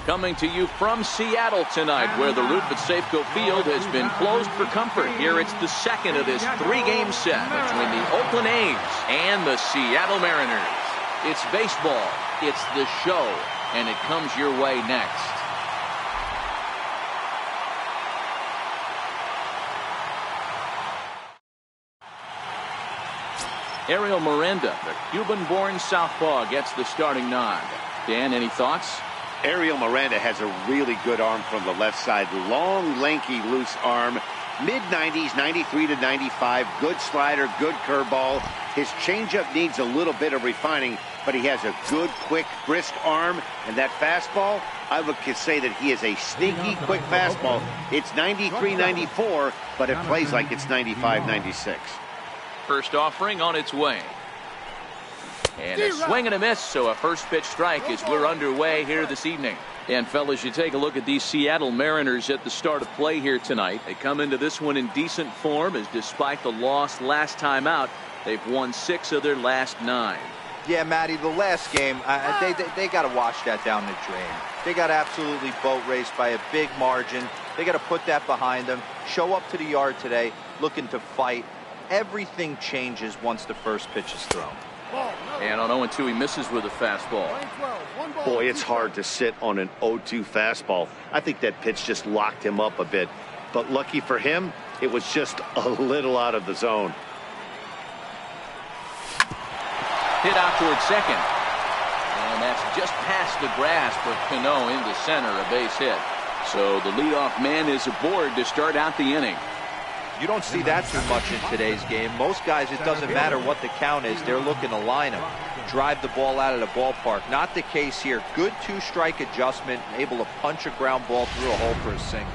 Coming to you from Seattle tonight, where the roof at Safeco Field has been closed for comfort. Here it's the second of this three-game set between the Oakland A's and the Seattle Mariners. It's baseball, it's the show, and it comes your way next. Ariel Miranda, the Cuban-born southpaw, gets the starting nod. Dan, any thoughts? Ariel Miranda has a really good arm from the left side. Long, lanky, loose arm. Mid-90s, 93 to 95. Good slider, good curveball. His changeup needs a little bit of refining, but he has a good, quick, brisk arm. And that fastball, I would say that he is a sneaky, quick fastball. It's 93, 94, but it plays like it's 95, 96. First offering on its way. And a swing and a miss, so a first pitch strike as we're underway here this evening. And fellas, you take a look at these Seattle Mariners at the start of play here tonight. They come into this one in decent form, as despite the loss last time out, they've won 6 of their last 9. Yeah, Matty, the last game, they got to wash that down the drain. They got absolutely boat raced by a big margin. They got to put that behind them, show up to the yard today, looking to fight. Everything changes once the first pitch is thrown. And on 0-2, he misses with a fastball. Boy, it's hard to sit on an 0-2 fastball. I think that pitch just locked him up a bit. But lucky for him, it was just a little out of the zone. Hit out towards second. And that's just past the grasp of Cano into center, a base hit. So the leadoff man is aboard to start out the inning. You don't see that too much in today's game. Most guys, it doesn't matter what the count is. They're looking to line him, drive the ball out of the ballpark. Not the case here. Good 2-strike adjustment, able to punch a ground ball through a hole for a single.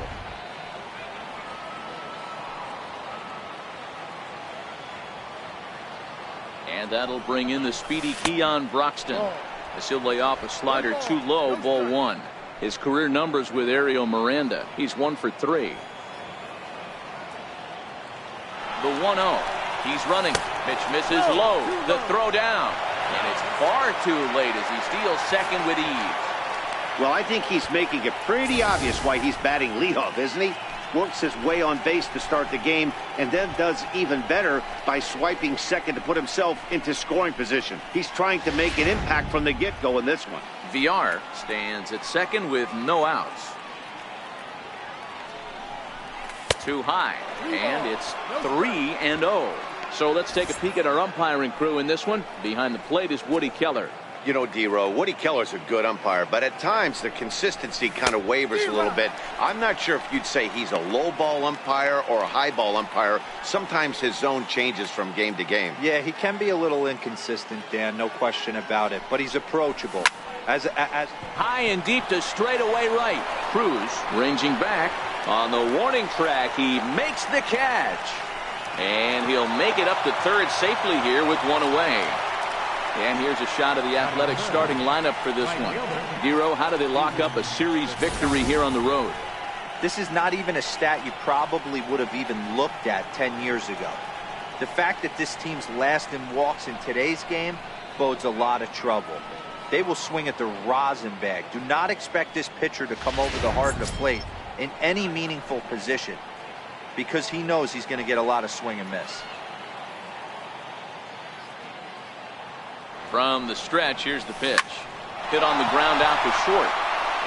And that'll bring in the speedy Keon Broxton. As he'll lay off a slider too low, ball 1. His career numbers with Ariel Miranda. He's 1 for 3. The 1-0. He's running. Pitch misses low. The throw down. And it's far too late as he steals second with ease. Well, I think he's making it pretty obvious why he's batting leadoff, isn't he? Works his way on base to start the game and then does even better by swiping second to put himself into scoring position. He's trying to make an impact from the get-go in this one. VR stands at second with no outs. Too high, and it's 3-0. So let's take a peek at our umpiring crew in this one. Behind the plate is Woody Keller. You know, D-Row, Woody Keller's a good umpire, but at times the consistency kind of wavers a little bit. I'm not sure if you'd say he's a low ball umpire or a high ball umpire. Sometimes his zone changes from game to game. Yeah, he can be a little inconsistent, Dan, no question about it, but he's approachable. As high and deep to straightaway right. Cruz ranging back. On the warning track, he makes the catch. And he'll make it up to third safely here with one away. And here's a shot of the Athletics starting lineup for this one. Dero, how do they lock up a series victory here on the road? This is not even a stat you probably would have even looked at 10 years ago. The fact that this team's last in walks in today's game bodes a lot of trouble. They will swing at the rosin bag. Do not expect this pitcher to come over the heart of the plate in any meaningful position, because he knows he's going to get a lot of swing and miss. From the stretch, here's the pitch. Hit on the ground out to short.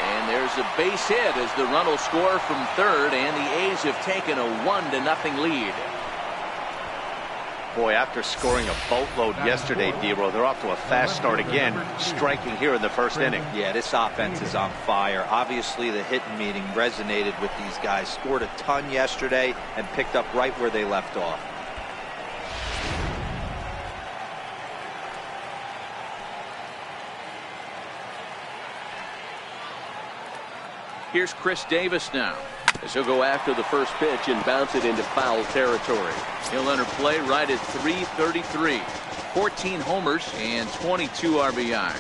And there's a base hit as the run will score from third, and the A's have taken a 1-0 lead. Boy, after scoring a boatload yesterday, D-Row, they're off to a fast start again, striking here in the first inning. Yeah, this offense is on fire. Obviously, the hitting meeting resonated with these guys. Scored a ton yesterday and picked up right where they left off. Here's Chris Davis now, as he'll go after the first pitch and bounce it into foul territory. He'll enter play right at .333. 14 homers and 22 RBIs.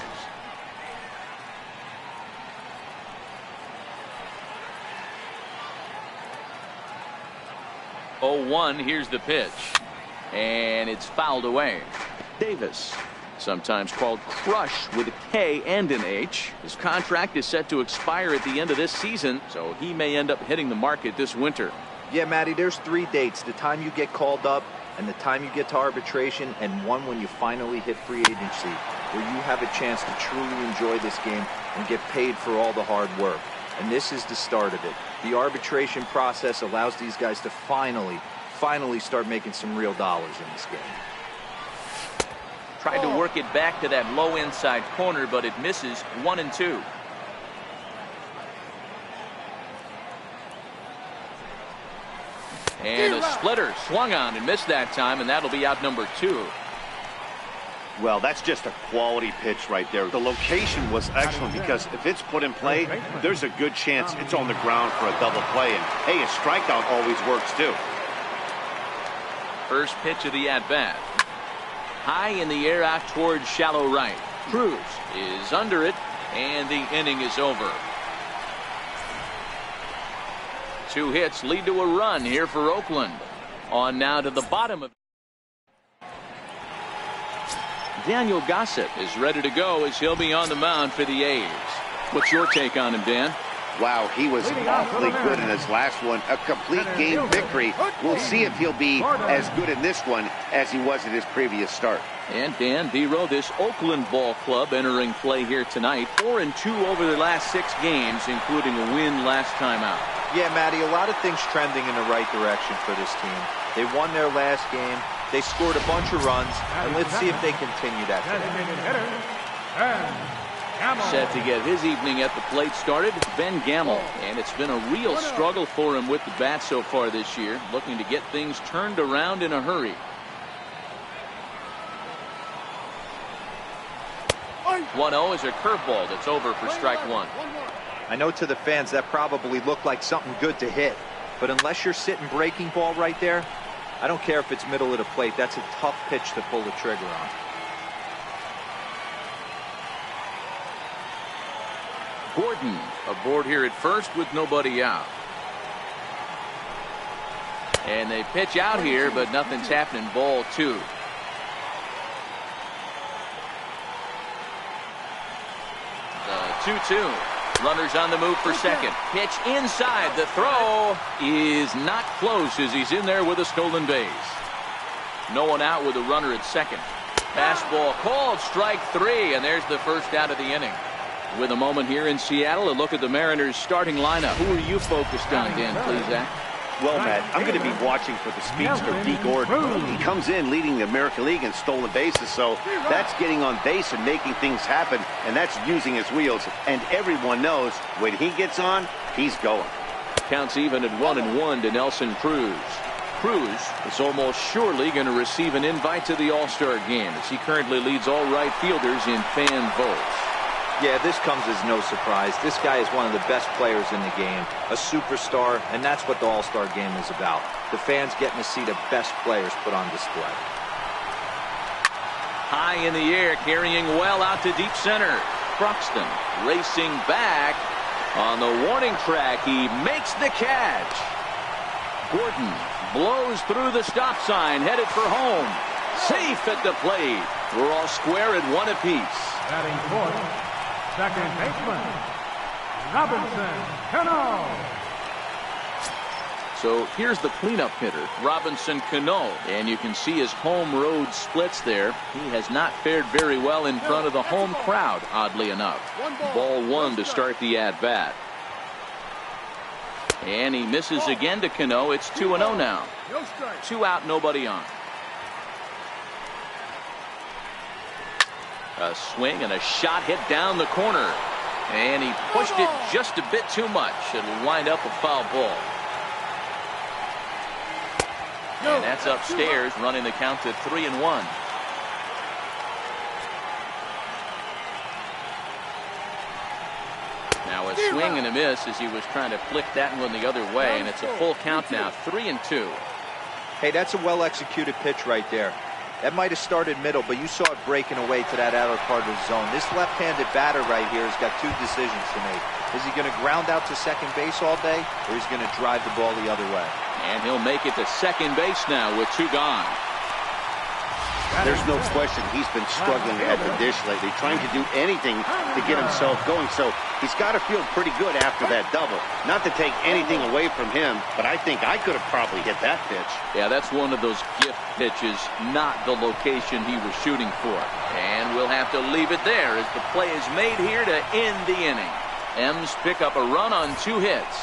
Oh, 1, here's the pitch. And it's fouled away. Davis sometimes called Crush with a K and an H. His contract is set to expire at the end of this season, so he may end up hitting the market this winter. Yeah, Matty, there's 3 dates: the time you get called up, and the time you get to arbitration, and one when you finally hit free agency, where you have a chance to truly enjoy this game and get paid for all the hard work. And this is the start of it. The arbitration process allows these guys to finally start making some real dollars in this game. Tried to work it back to that low inside corner, but it misses. 1-2. And a splitter swung on and missed that time, and that'll be out number 2. Well, that's just a quality pitch right there. The location was excellent because if it's put in play, there's a good chance it's on the ground for a double play. And, hey, a strikeout always works, too. First pitch of the at-bat. High in the air out towards shallow right. Cruz is under it, and the inning is over. 2 hits lead to a run here for Oakland. On now to the bottom of. Daniel Gossett is ready to go as he'll be on the mound for the A's. What's your take on him, Dan? Wow, he was awfully good in his last one. A complete game victory. We'll see if he'll be as good in this one as he was in his previous start. And Dan Vero, this Oakland ball club entering play here tonight. 4-2 over their last 6 games, including a win last time out. Yeah, Matty, a lot of things trending in the right direction for this team. They won their last game. They scored a bunch of runs, and let's see if they continue that today. Set to get his evening at the plate started, Ben Gamble. And it's been a real struggle for him with the bat so far this year, looking to get things turned around in a hurry. 1-0 is a curveball that's over for strike 1. I know to the fans that probably looked like something good to hit, but unless you're sitting breaking ball right there, I don't care if it's middle of the plate. That's a tough pitch to pull the trigger on. Gordon aboard here at first with nobody out. And they pitch out here, but nothing's happening. Ball 2. The 2-2. Runners on the move for second. Pitch inside. The throw is not close as he's in there with a stolen base. No one out with a runner at second. Fastball called, strike 3, and there's the first out of the inning. With a moment here in Seattle, a look at the Mariners' starting lineup. Who are you focused on, Dan, please, Zach? Well, Matt, I'm going to be watching for the speedster, D. Gordon. He comes in leading the American League in stolen bases, so that's getting on base and making things happen, and that's using his wheels. And everyone knows when he gets on, he's going. Counts even at 1-1 to Nelson Cruz. Cruz is almost surely going to receive an invite to the All-Star game, as he currently leads all right fielders in fan votes. Yeah, this comes as no surprise. This guy is one of the best players in the game, a superstar, and that's what the All-Star game is about. The fans getting to see the best players put on display. High in the air, carrying well out to deep center. Croxton racing back on the warning track. He makes the catch. Gordon blows through the stop sign, headed for home. Safe at the plate. We're all square at 1 apiece. Batting fourth, second baseman, Robinson Cano. So here's the cleanup hitter, Robinson Cano. And you can see his home road splits there. He has not fared very well in front of the home crowd, oddly enough. Ball 1 to start the at-bat. And he misses again to Cano. It's 2-0 now. 2 out, nobody on. A swing and a shot hit down the corner. And he pushed it just a bit too much. It'll wind up a foul ball. And that's upstairs, running the count to 3-1. Now a swing and a miss as he was trying to flick that one the other way. And it's a full count now, 3-2. Hey, that's a well-executed pitch right there. That might have started middle, but you saw it breaking away to that outer part of the zone. This left-handed batter right here has got 2 decisions to make. Is he going to ground out to second base all day, or is he going to drive the ball the other way? And he'll make it to second base now with 2 gone. There's no question he's been struggling at the dish lately, trying to do anything to get himself going. So he's got to feel pretty good after that double. Not to take anything away from him, but I think I could have probably hit that pitch. Yeah, that's one of those gift pitches, not the location he was shooting for. And we'll have to leave it there as the play is made here to end the inning. M's pick up a run on 2 hits.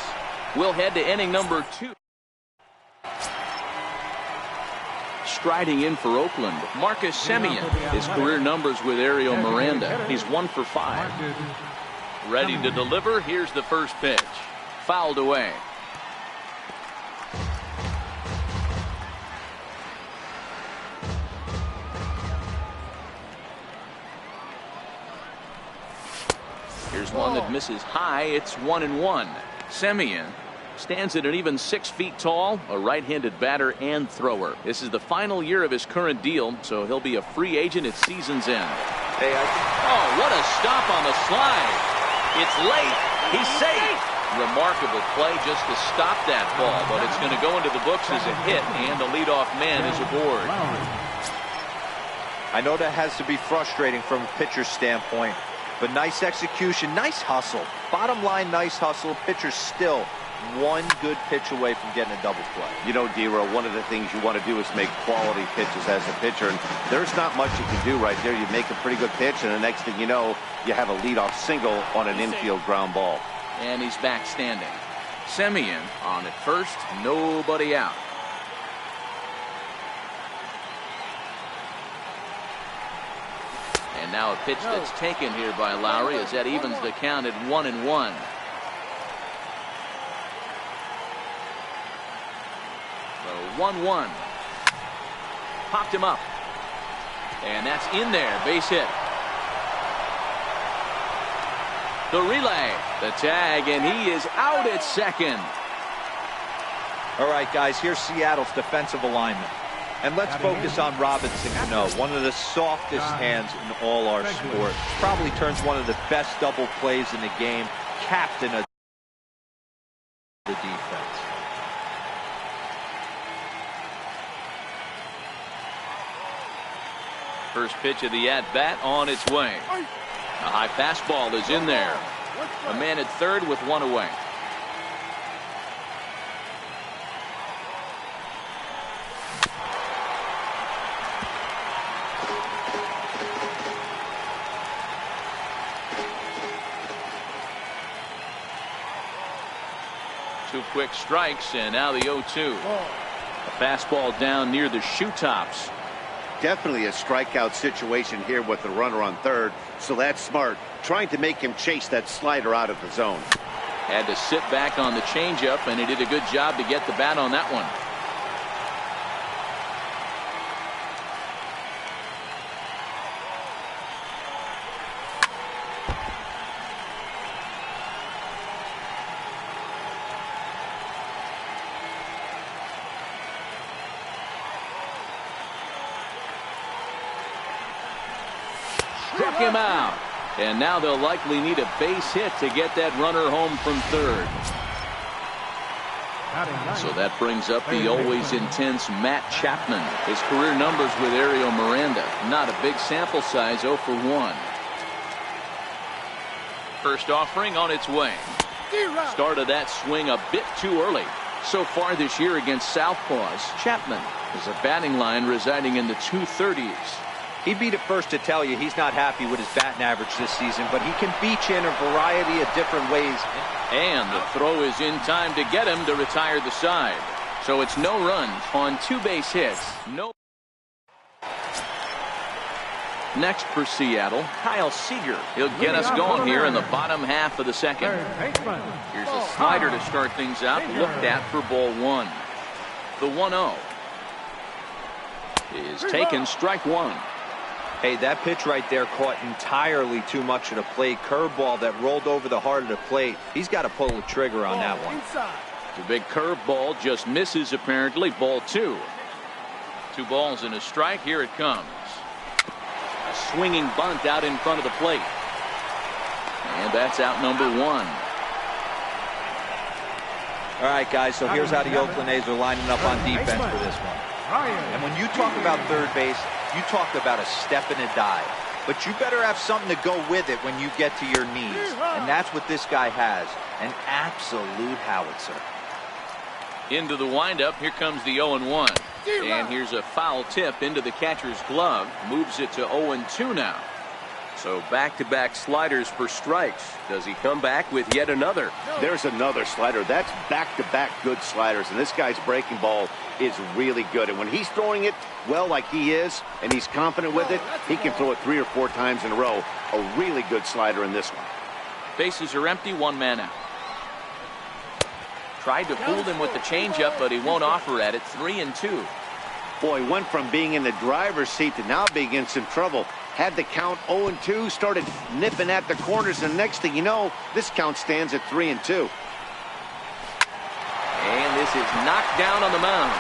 We'll head to inning number 2. Striding in for Oakland, Marcus Semien. His career numbers with Ariel Miranda. He's 1 for 5. Ready to deliver. Here's the first pitch. Fouled away. Here's one that misses high. It's 1-1. Semien stands at an even 6 feet tall, a right-handed batter and thrower. This is the final year of his current deal, so he'll be a free agent at season's end. Oh, what a stop on the slide. It's late. He's safe. Remarkable play just to stop that ball, but it's going to go into the books as a hit, and the leadoff man is aboard. I know that has to be frustrating from a pitcher's standpoint, but nice execution, nice hustle. Bottom line, nice hustle. Pitcher's still one good pitch away from getting a double play. You know, D-Row, one of the things you want to do is make quality pitches as a pitcher, and there's not much you can do right there. You make a pretty good pitch, and the next thing you know, you have a leadoff single on an infield ground ball. And he's back standing. Semien on at first, nobody out. And now a pitch that's taken here by Lowry as that evens the count at 1-1. So 1-1. Popped him up. And that's in there. Base hit. The relay. The tag. And he is out at second. All right, guys. Here's Seattle's defensive alignment. And let's focus on Robinson Cano, one of the softest hands in all our sport. Probably turns one of the best double plays in the game. Captain of the defense. First pitch of the at-bat on its way. A high fastball is in there. A man at third with one away. Two quick strikes, and now the 0-2. A fastball down near the shoe tops. Definitely a strikeout situation here with the runner on third, so that's smart. Trying to make him chase that slider out of the zone. Had to sit back on the changeup, and he did a good job to get the bat on that one. Struck him out. And now they'll likely need a base hit to get that runner home from third. So that brings up the always intense Matt Chapman. His career numbers with Ariel Miranda. Not a big sample size, 0 for 1. First offering on its way. Started that swing a bit too early. So far this year against Southpaws, Chapman is a batting line residing in the 230s. He'd be the first to tell you he's not happy with his batting average this season, but he can beat you in a variety of different ways. And the throw is in time to get him to retire the side. So it's no runs on 2 base hits. No. Next for Seattle, Kyle Seager. He'll get us going here in the bottom half of the second. Here's a slider to start things out. Looked at for ball 1. The 1-0 is taken, strike 1. Hey, that pitch right there caught entirely too much of the plate. Curveball that rolled over the heart of the plate. He's got to pull the trigger on that one. The big curveball just misses apparently. Ball 2. 2 balls and a strike. Here it comes. A swinging bunt out in front of the plate. And that's out number 1. All right, guys, so here's how the Oakland A's are lining up on defense for this one. And when you talk about third base, You talk about a step and a dive. But you better have something to go with it when you get to your knees. And that's what this guy has. An absolute howitzer. Into the windup. Here comes the 0-1. And here's a foul tip into the catcher's glove. Moves it to 0-2 now. So back-to-back sliders for strikes. Does he come back with yet another? There's another slider. That's back-to-back good sliders. And this guy's breaking ball is really good. And when he's throwing it well like he is, and he's confident with it, he can throw it 3 or 4 times in a row. A really good slider in this one. Bases are empty, 1 man out. Tried to fool him with the changeup, but he won't offer at it. 3-2. Boy, went from being in the driver's seat to now being in some trouble. Had the count 0-2, started nipping at the corners, and next thing you know, this count stands at 3-2. And this is knocked down on the mound.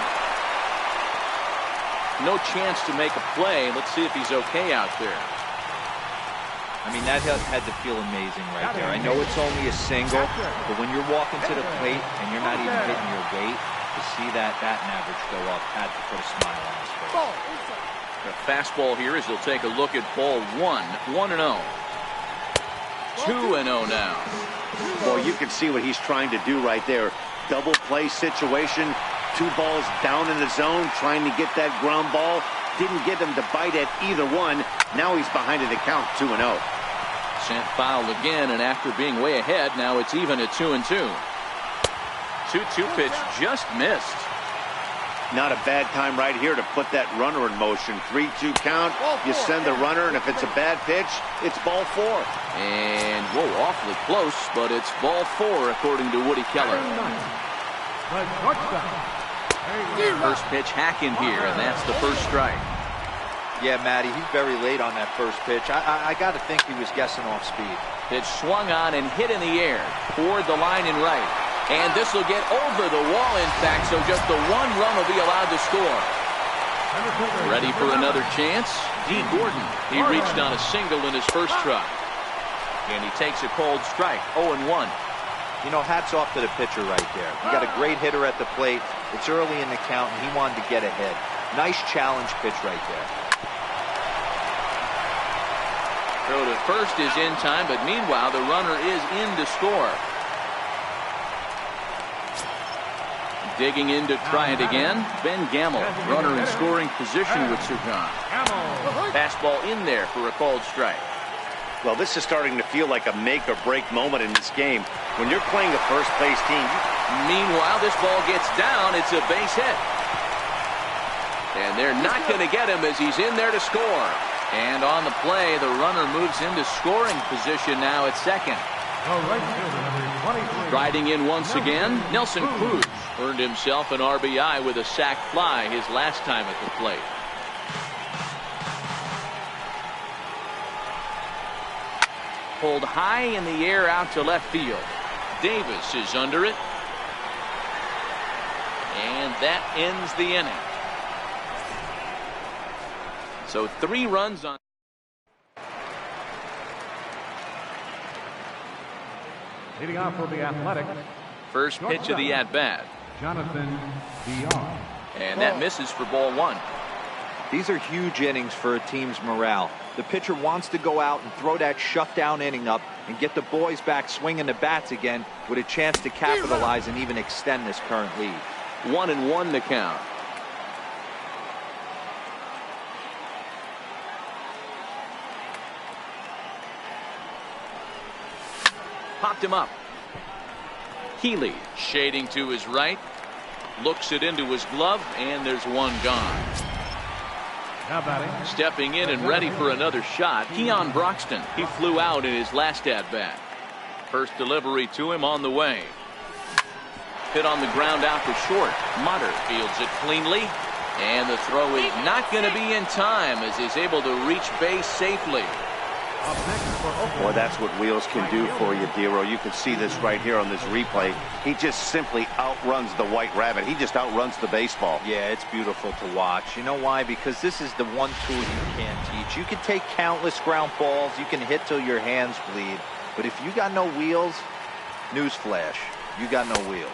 No chance to make a play. Let's see if he's okay out there. I mean, that had to feel amazing right there. I know it's only a single, but when you're walking to the plate and you're not even hitting your weight, to see that batting average go up had to put a smile on his face. The fastball here as he'll take a look at ball 1. 1-0. 2-0 now. Boy, you can see what he's trying to do right there. Double play situation. 2 balls down in the zone, trying to get that ground ball. Didn't get him to bite at either one. Now he's behind in the count, 2-0. Sent foul again, and after being way ahead, now it's even at 2-2. 2-2 pitch just missed. Not a bad time right here to put that runner in motion. 3-2 count. You send the runner, and if it's a bad pitch, it's ball 4. And, whoa, awfully close, but it's ball 4, according to Woody Keller. First pitch hacking here, and that's the first strike. Yeah, Matty, he's very late on that first pitch. I got to think he was guessing off speed. Pitch swung on and hit in the air toward the line and right. And this will get over the wall, in fact, so just the 1 run will be allowed to score. Ready for another chance? D. Gordon. He reached on a single in his first try. And he takes a cold strike, 0-1. You know, hats off to the pitcher right there. You got a great hitter at the plate. It's early in the count, and he wanted to get ahead. Nice challenge pitch right there. Throw to first is in time, but meanwhile, the runner is in to score. Digging in to try it again. Ben Gamble, runner in scoring position with Sugan. Fastball in there for a called strike. Well, this is starting to feel like a make-or-break moment in this game. When you're playing a first-place team. Meanwhile, this ball gets down. It's a base hit. And they're not going to get him as he's in there to score. And on the play, the runner moves into scoring position now at second. Riding in once again, Nelson Cruz earned himself an RBI with a sac fly his last time at the plate. Pulled high in the air out to left field. Davis is under it. And that ends the inning. So 3 runs on. Leading off for the Athletics. First pitch of the at-bat. Jonathan Dion. And that misses for ball 1. These are huge innings for a team's morale. The pitcher wants to go out and throw that shutdown inning up and get the boys back swinging the bats again with a chance to capitalize and even extend this current lead. 1-1 the count. Popped him up. Healy shading to his right. Looks it into his glove, and there's 1 gone. Stepping in and ready for another shot, Keon Broxton. He flew out in his last at-bat. First delivery to him on the way. Hit on the ground out to short. Mutter fields it cleanly. And the throw is not going to be in time as he's able to reach base safely. Boy, that's what wheels can do for you, Dero. You can see this right here on this replay. He just simply outruns the White Rabbit. He just outruns the baseball. Yeah, it's beautiful to watch. You know why? Because this is the one tool you can't teach. You can take countless ground balls. You can hit till your hands bleed. But if you got no wheels, newsflash, you got no wheels.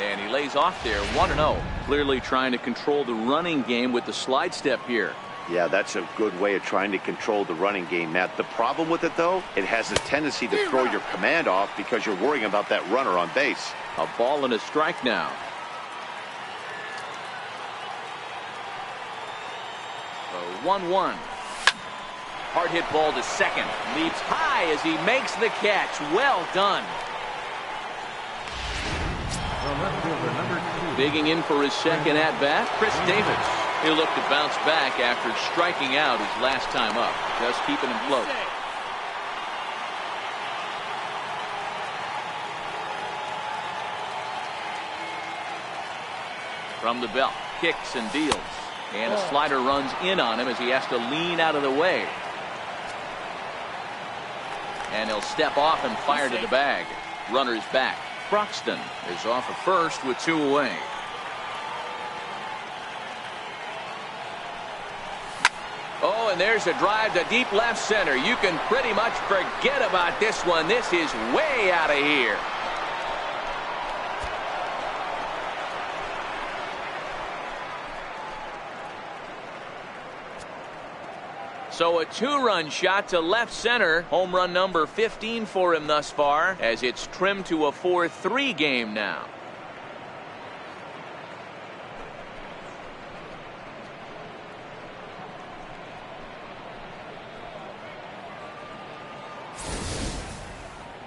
And he lays off there, 1-0. Clearly trying to control the running game with the slide step here. Yeah, that's a good way of trying to control the running game, Matt. The problem with it, though, it has a tendency to throw your command off because you're worrying about that runner on base. A ball and a strike now. The 1-1. Hard hit ball to second. Leaps high as he makes the catch. Well done. Digging in for his second at-bat, Chris Davis. He'll look to bounce back after striking out his last time up. Just keeping him float. From the belt, kicks and deals. And a slider runs in on him as he has to lean out of the way. And he'll step off and fire to the bag. Runner's back. Broxton is off at first with 2 away. Oh, and there's a drive to deep left center. You can pretty much forget about this one. This is way out of here. So a 2-run shot to left center. Home run number 15 for him thus far, as it's trimmed to a 4-3 game now.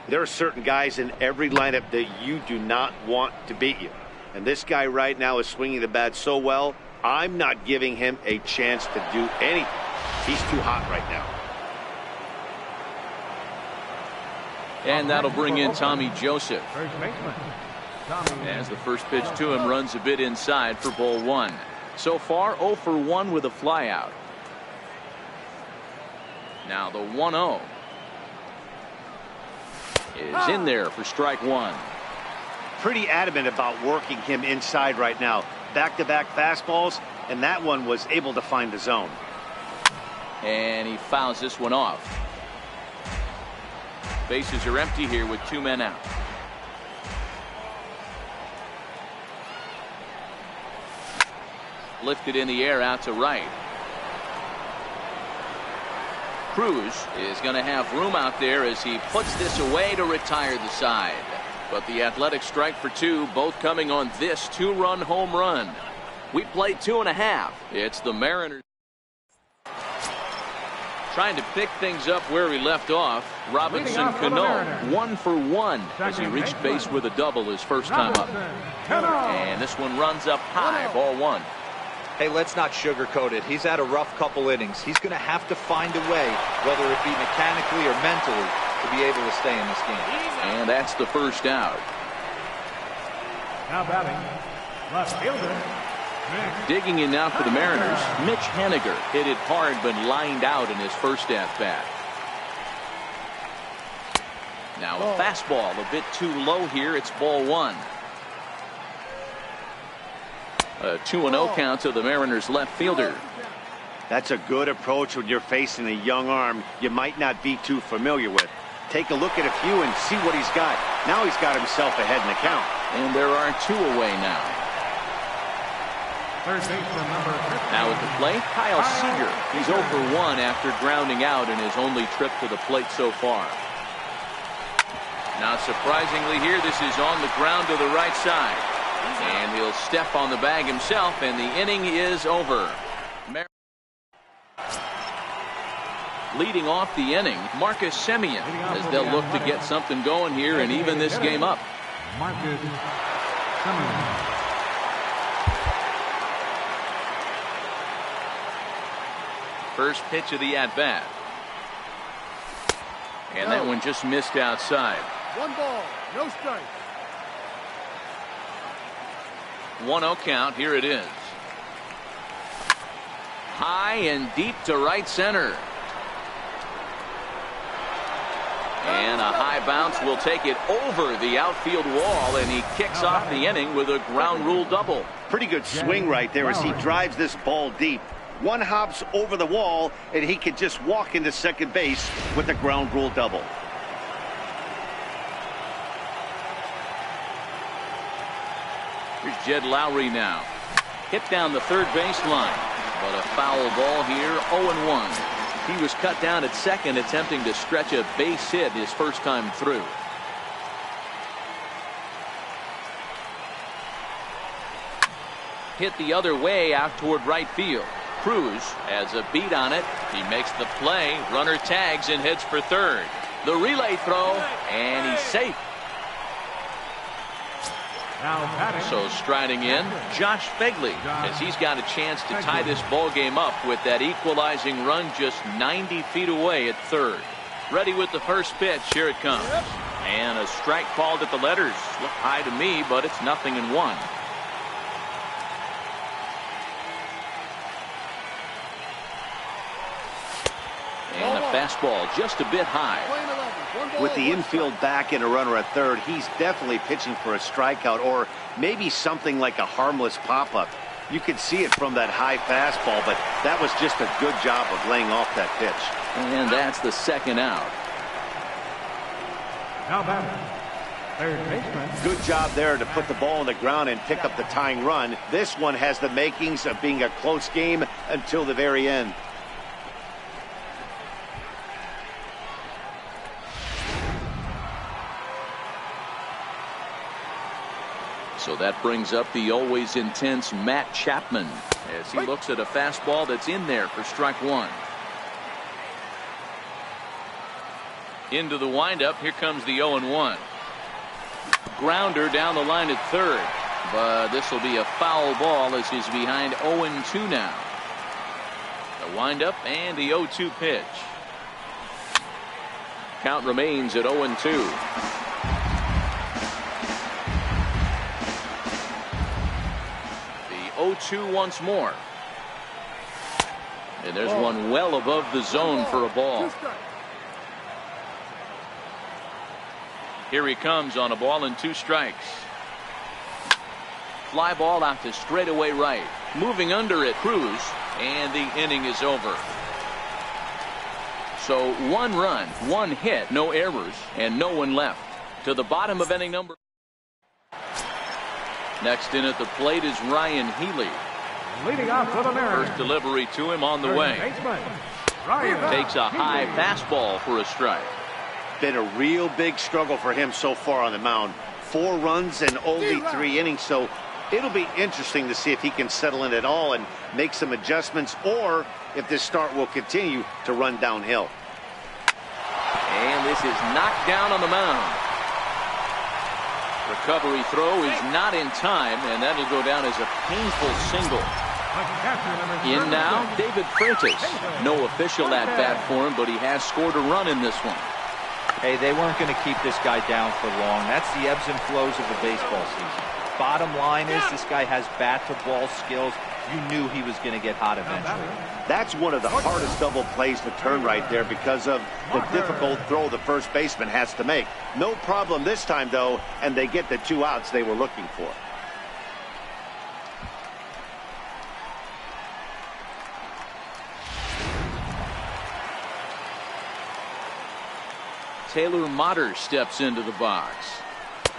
There are certain guys in every lineup that you do not want to beat you. And this guy right now is swinging the bat so well, I'm not giving him a chance to do anything. He's too hot right now. And that'll bring in Tommy Joseph. As the first pitch to him runs a bit inside for ball 1. So far 0 for 1 with a flyout. Now the 1-0 is in there for strike 1. Pretty adamant about working him inside right now. Back-to-back fastballs, and that one was able to find the zone. And he fouls this one off. Bases are empty here with 2 men out. Lifted in the air out to right. Cruz is going to have room out there as he puts this away to retire the side. But the Athletics strike for 2, both coming on this 2-run home run. We played 2.5. It's the Mariners trying to pick things up where we left off. Robinson Cano 1 for 1 as he reached base with a double his first time up. And this one runs up high, ball 1. Hey, let's not sugarcoat it. He's had a rough couple innings. He's going to have to find a way, whether it be mechanically or mentally, to be able to stay in this game. And that's the first out. Now batting, left fielder. Digging in now for the Mariners, Mitch Haniger hit it hard but lined out in his first at-bat. Now a fastball a bit too low here. It's ball 1. A 2-0 count to the Mariners left fielder. That's a good approach when you're facing a young arm you might not be too familiar with. Take a look at a few and see what he's got. Now he's got himself ahead in the count. And there are 2 away now. Third baseman number 15. Now at the plate, Kyle Seager. He's 0 for 1 after grounding out in his only trip to the plate so far. Now surprisingly here, this is on the ground to the right side. And he'll step on the bag himself, and the inning is over. Leading off the inning, Marcus Semien, as they'll look to get something going here and even this game up. Marcus Semien. First pitch of the at-bat. And that one just missed outside. 1 ball, no strikes. 1-0 count. Here it is. High and deep to right center. And a high bounce will take it over the outfield wall, and he kicks off the inning with a ground rule double. Pretty good swing right there as he drives this ball deep. 1 hops over the wall, and he can just walk into second base with a ground rule double. Here's Jed Lowry now. Hit down the third baseline. But a foul ball here, 0-1. He was cut down at second, attempting to stretch a base hit his first time through. Hit the other way out toward right field. Cruz has a beat on it. He makes the play. Runner tags and hits for third. The relay throw, and he's safe. So striding in, Josh Fegley, as he's got a chance to tie this ball game up with that equalizing run just 90 feet away at third. Ready with the first pitch. Here it comes. And a strike called at the letters. Look high to me, but it's 0-1. And a fastball just a bit high. With the infield back and a runner at third, he's definitely pitching for a strikeout or maybe something like a harmless pop-up. You can see it from that high fastball, but that was just a good job of laying off that pitch. And that's the second out. Now batter, third baseman. Good job there to put the ball on the ground and pick up the tying run. This one has the makings of being a close game until the very end. So that brings up the always intense Matt Chapman as he looks at a fastball that's in there for strike one. Into the windup. Here comes the 0-1. Grounder down the line at third. But this will be a foul ball as he's behind 0-2 now. The windup and the 0-2 pitch. Count remains at 0-2. The 0-2 once more. And there's one well above the zone for a ball. Here he comes on a ball and 2 strikes. Fly ball out to straightaway right. Moving under it, Cruz, and the inning is over. So 1 run, 1 hit, no errors, and no one left. To the bottom of inning number. Next in at the plate is Ryan Healy. Leading off for the Mariners. First delivery to him on the way. Takes a high fastball for a strike. Been a real big struggle for him so far on the mound. 4 runs and only 3 innings, so it'll be interesting to see if he can settle in at all and make some adjustments, or if this start will continue to run downhill. And this is knocked down on the mound. Recovery throw is not in time, and that'll go down as a painful single. In now, David Freitas. No official at bat for him, but he has scored a run in this one. Hey, they weren't going to keep this guy down for long. That's the ebbs and flows of the baseball season. Bottom line is this guy has bat-to-ball skills. You knew he was going to get hot eventually. That's one of the hardest double plays to turn right there because of the difficult throw the first baseman has to make. No problem this time, though, and they get the 2 outs they were looking for. Taylor Motter steps into the box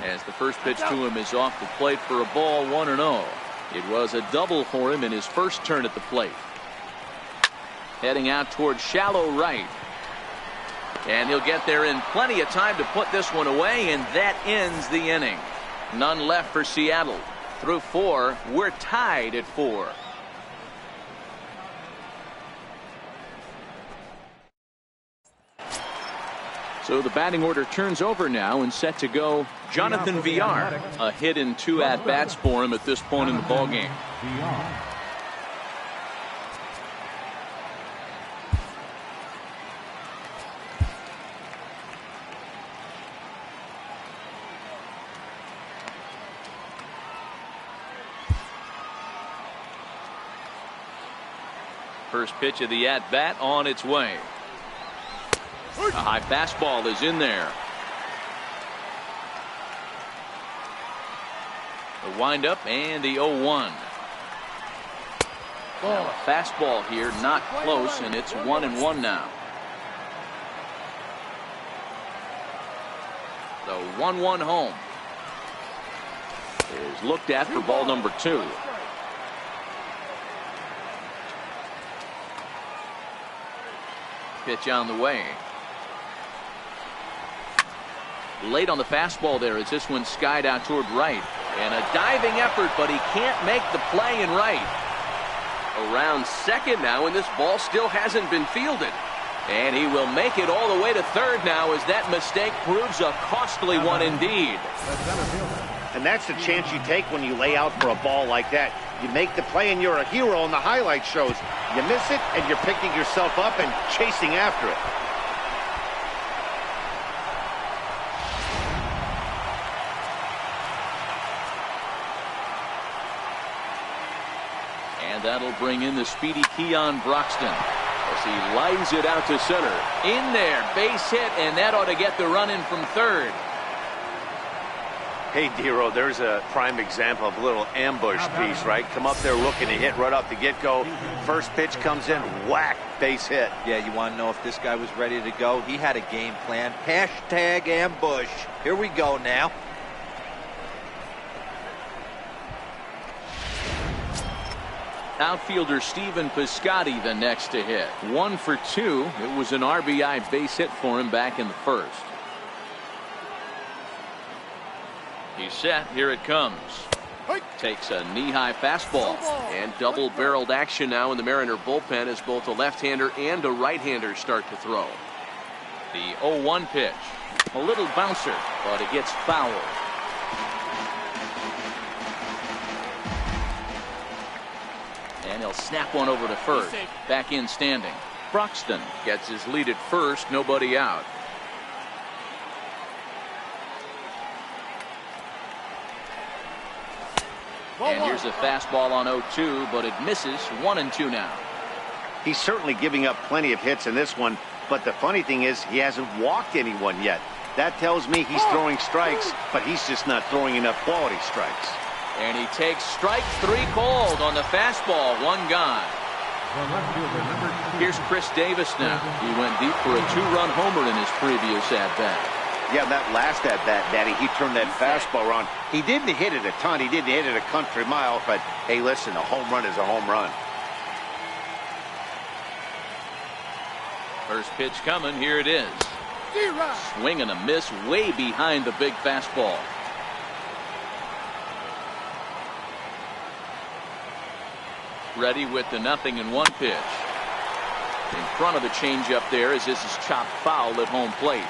as the first pitch to him is off the plate for a ball, 1-0. It was a double for him in his first turn at the plate. Heading out towards shallow right. And he'll get there in plenty of time to put this one away, and that ends the inning. None left for Seattle. Through 4, we're tied at 4. So the batting order turns over now, and set to go Jonathan Villar. A hit in 2 at-bats for him at this point in the ballgame. First pitch of the at-bat on its way. A high fastball is in there. The windup and the 0-1. Now a fastball here, not close, and it's 1-1 now. The 1-1 home is looked at for ball number 2. Pitch on the way. Late on the fastball there as this one skied out toward right. And a diving effort, but he can't make the play in right. Around second now, and this ball still hasn't been fielded. And he will make it all the way to third now as that mistake proves a costly one indeed. And that's the chance you take when you lay out for a ball like that. You make the play and you're a hero on the highlight shows. You miss it and you're picking yourself up and chasing after it. And that'll bring in the speedy Keon Broxton as he lines it out to center. In there, base hit, and that ought to get the run in from third. Hey, Dero, there's a prime example of a little ambush piece, right? Come up there looking to hit right off the get-go. First pitch comes in, whack, base hit. Yeah, you want to know if this guy was ready to go? He had a game plan. Hashtag ambush. Here we go now. Outfielder Stephen Piscotty the next to hit. 1 for 2. It was an RBI base hit for him back in the first. He's set. Here it comes. Takes a knee-high fastball. And double-barreled action now in the Mariner bullpen as both a left-hander and a right-hander start to throw. The 0-1 pitch. A little bouncer, but it gets fouled. And he'll snap one over to first. Back in standing. Broxton gets his lead at first. Nobody out. And here's a fastball on 0-2, but it misses. 1-2 now. He's certainly giving up plenty of hits in this one, but the funny thing is he hasn't walked anyone yet. That tells me he's throwing strikes, but he's just not throwing enough quality strikes. And he takes strike 3 called on the fastball. 1 gone. Here's Chris Davis now. He went deep for a 2-run homer in his previous at-bat. Yeah, that last at-bat, Daddy, he turned that fastball around. He didn't hit it a ton. He didn't hit it a country mile, but hey, listen, a home run is a home run. First pitch coming. Here it is. Swing and a miss way behind the big fastball. Ready with the 0-1 pitch. In front of the changeup there as this is chopped foul at home plate.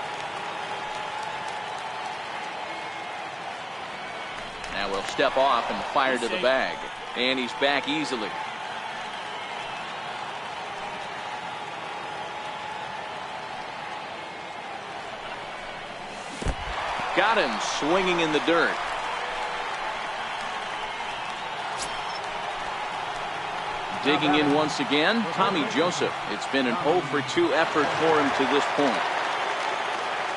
Now we'll step off and fire to the bag. And he's back easily. Got him swinging in the dirt. Digging in once again, Tommy Joseph. It's been an 0 for 2 effort for him to this point.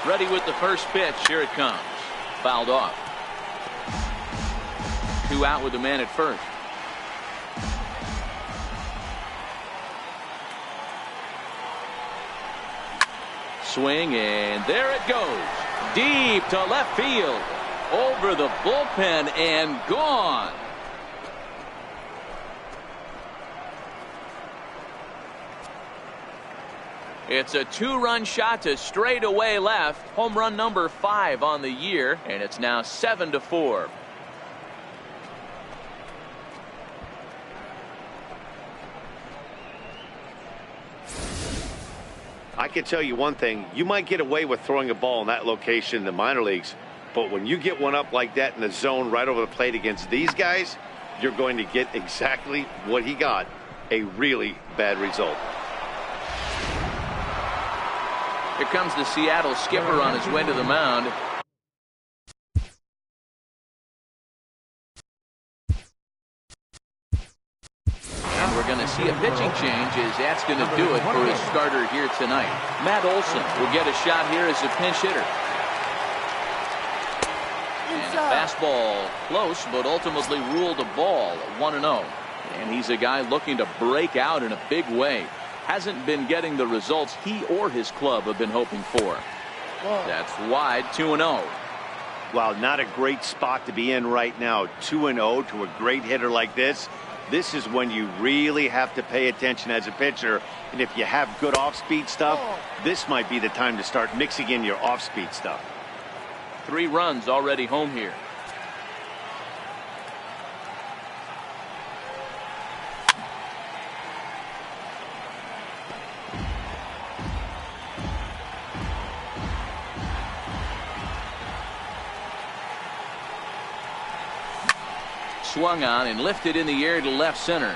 Ready with the first pitch. Here it comes. Fouled off. 2 out with the man at first. Swing, and there it goes. Deep to left field. Over the bullpen and gone. It's a 2-run shot to straightaway left. Home run number 5 on the year, and it's now 7-4. I can tell you one thing. You might get away with throwing a ball in that location in the minor leagues, but when you get one up like that in the zone right over the plate against these guys, you're going to get exactly what he got, a really bad result. Here comes the Seattle skipper on his way to the mound. And we're going to see a pitching change as that's going to do it for his starter here tonight. Matt Olson will get a shot here as a pinch hitter. And a fastball close, but ultimately ruled a ball, 1-0. And he's a guy looking to break out in a big way. Hasn't been getting the results he or his club have been hoping for. That's wide. 2-0. Wow, not a great spot to be in right now. 2-0 to a great hitter like this. This is when you really have to pay attention as a pitcher. And if you have good off-speed stuff, this might be the time to start mixing in your off-speed stuff. 3 runs already home here. Swung on and lifted in the air to left center.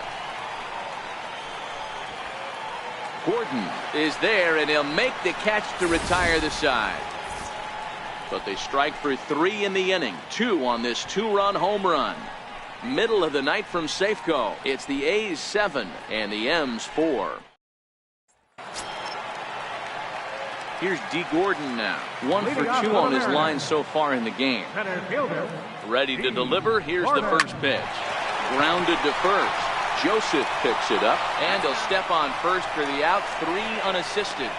Gordon is there, and he'll make the catch to retire the side. But they strike for 3 in the inning. 2 on this 2-run home run. Middle of the night from Safeco. It's the A's 7 and the M's 4. Here's D. Gordon now. 1 for 2 on his line so far in the game. Ready to deliver. Here's the first pitch. Grounded to first. Joseph picks it up, and he'll step on first for the out. 3 unassisted.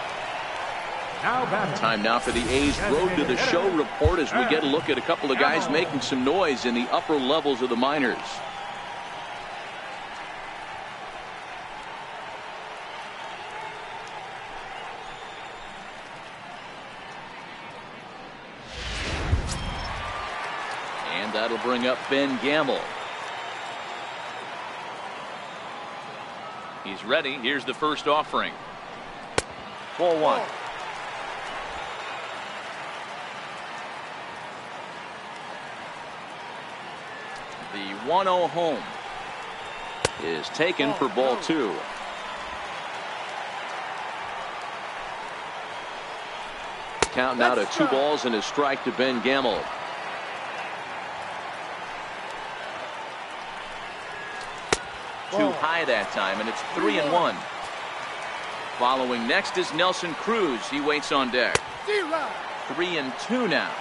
Time now for the A's Road to the Show report as we get a look at a couple of guys making some noise in the upper levels of the minors. And that'll bring up Ben Gamble. He's ready. Here's the first offering. Ball 1. The 1-0 home is taken for ball 2. Count now to 2 balls and a strike to Ben Gamble. Too high that time, and it's 3-1. Following next is Nelson Cruz. He waits on deck. 3-2 now.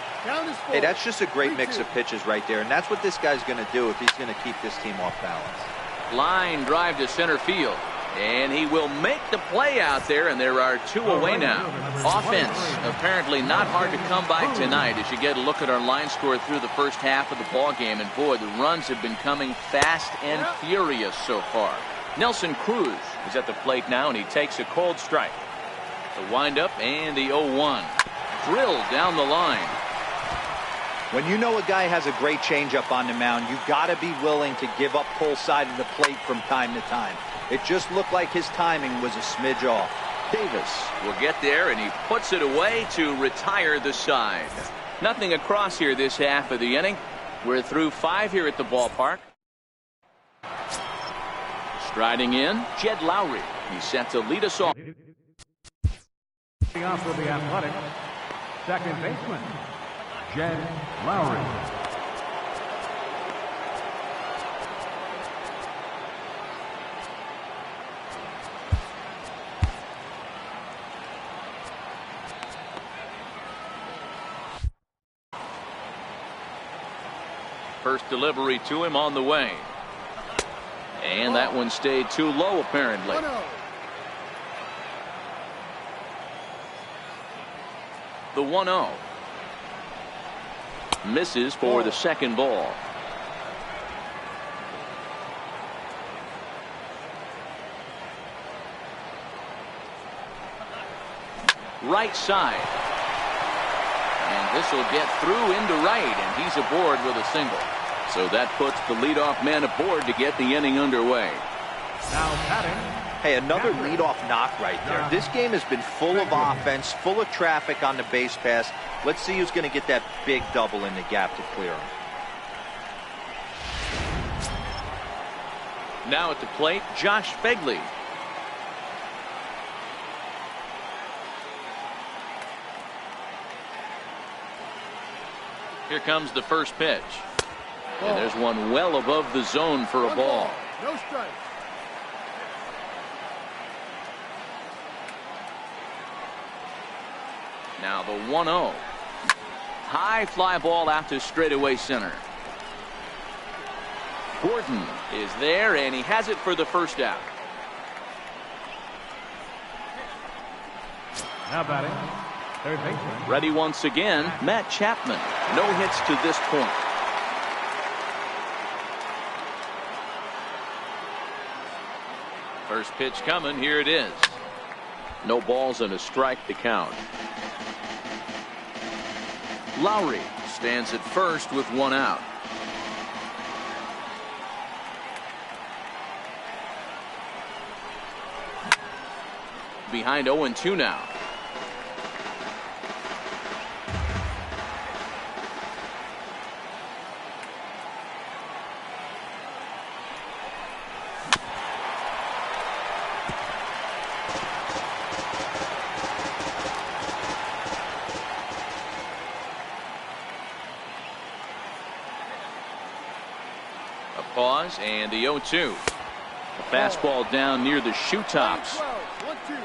Hey, that's just a great mix of pitches right there, and that's what this guy's going to do if he's going to keep this team off balance. Line drive to center field, and he will make the play out there, and there are 2 away now. Offense apparently not hard to come by tonight as you get a look at our line score through the first half of the ball game, and boy, the runs have been coming fast and furious so far. Nelson Cruz is at the plate now, and he takes a cold strike. The windup and the 0-1. Drilled down the line. When you know a guy has a great changeup on the mound, you got to be willing to give up pull side of the plate from time to time. It just looked like his timing was a smidge off. Davis will get there, and he puts it away to retire the side. Nothing across here this half of the inning. We're through 5 here at the ballpark. Striding in, Jed Lowry. He's set to lead us off. Off for the Athletics, second baseman, Jed Lowry. First delivery to him on the way. And that one stayed too low, apparently. The 1-0. Misses for the second ball. Right side. And this will get through into right, and he's aboard with a single. So that puts the leadoff man aboard to get the inning underway. Now batting. Hey, another leadoff knock right there. This game has been full of offense, full of traffic on the base pass. Let's see who's going to get that big double in the gap to clear him. Now at the plate, Josh Begley. Here comes the first pitch. And there's one well above the zone for a ball. No strike. Now the 1-0. High fly ball out to straightaway center. Gordon is there, and he has it for the first out. Now batting, third baseman. Ready once again, Matt Chapman. No hits to this point. First pitch coming. Here it is. No balls and a strike to count. Lowry stands at first with one out. Behind 0-2 now. A pause and the 0-2. A fastball down near the shoe tops. 1-2.